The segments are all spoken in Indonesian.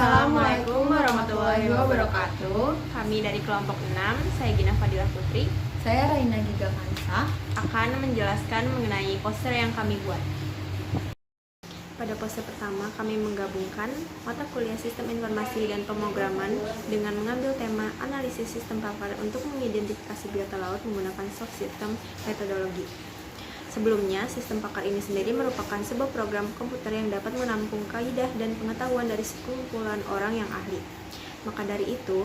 Assalamualaikum warahmatullahi wabarakatuh. Kami dari kelompok 6, saya Gina Fadilah Putri, Saya Raina Giga Kansa. akan menjelaskan mengenai poster yang kami buat. Pada poster pertama, kami menggabungkan mata kuliah Sistem Informasi dan Pemrograman dengan mengambil tema analisis sistem pakar untuk mengidentifikasi biota laut menggunakan soft system metodologi. Sebelumnya, sistem pakar ini sendiri merupakan sebuah program komputer yang dapat menampung kaidah dan pengetahuan dari sekumpulan orang yang ahli. Maka dari itu,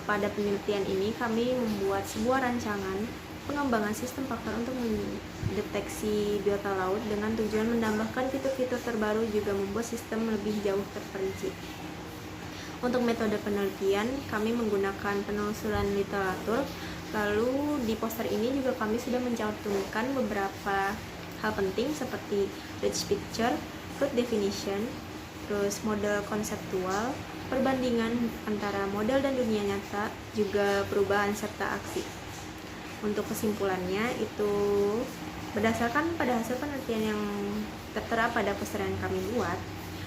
pada penelitian ini kami membuat sebuah rancangan pengembangan sistem pakar untuk mendeteksi biota laut dengan tujuan menambahkan fitur-fitur terbaru juga membuat sistem lebih jauh terperinci. Untuk metode penelitian, kami menggunakan penelusuran literatur. Lalu di poster ini juga kami sudah mencantumkan beberapa hal penting seperti rich picture, root definition, terus model konseptual, perbandingan antara model dan dunia nyata, juga perubahan serta aksi. Untuk kesimpulannya itu berdasarkan pada hasil penelitian yang tertera pada poster yang kami buat,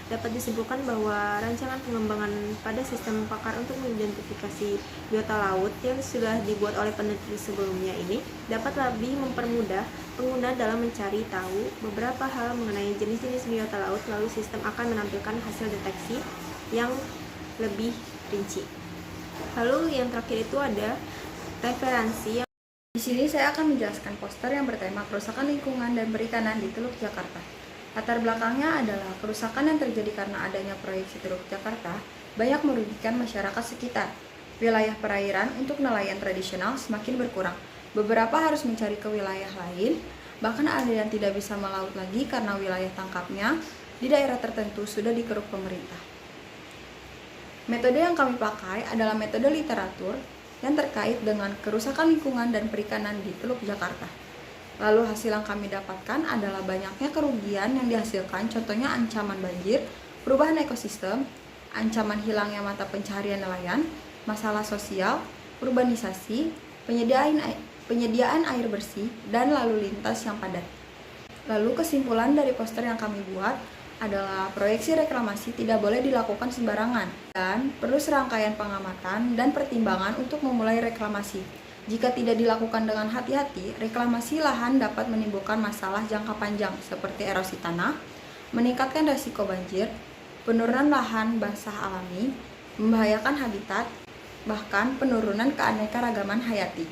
dapat disimpulkan bahwa rancangan pengembangan pada sistem pakar untuk mengidentifikasi biota laut yang sudah dibuat oleh peneliti sebelumnya ini dapat lebih mempermudah pengguna dalam mencari tahu beberapa hal mengenai jenis-jenis biota laut, lalu sistem akan menampilkan hasil deteksi yang lebih rinci. Lalu yang terakhir itu ada referensi. Di sini saya akan menjelaskan poster yang bertema kerusakan lingkungan dan perikanan di Teluk Jakarta. Latar belakangnya adalah kerusakan yang terjadi karena adanya proyeksi Teluk Jakarta banyak merugikan masyarakat sekitar. Wilayah perairan untuk nelayan tradisional semakin berkurang. Beberapa harus mencari ke wilayah lain, bahkan ada yang tidak bisa melaut lagi karena wilayah tangkapnya di daerah tertentu sudah dikeruk pemerintah. Metode yang kami pakai adalah metode literatur yang terkait dengan kerusakan lingkungan dan perikanan di Teluk Jakarta. Lalu hasil yang kami dapatkan adalah banyaknya kerugian yang dihasilkan, contohnya ancaman banjir, perubahan ekosistem, ancaman hilangnya mata pencaharian nelayan, masalah sosial, urbanisasi, penyediaan air bersih, dan lalu lintas yang padat. Lalu kesimpulan dari poster yang kami buat adalah proyeksi reklamasi tidak boleh dilakukan sembarangan dan perlu serangkaian pengamatan dan pertimbangan untuk memulai reklamasi. Jika tidak dilakukan dengan hati-hati, reklamasi lahan dapat menimbulkan masalah jangka panjang seperti erosi tanah, meningkatkan risiko banjir, penurunan lahan basah alami, membahayakan habitat, bahkan penurunan keanekaragaman hayati.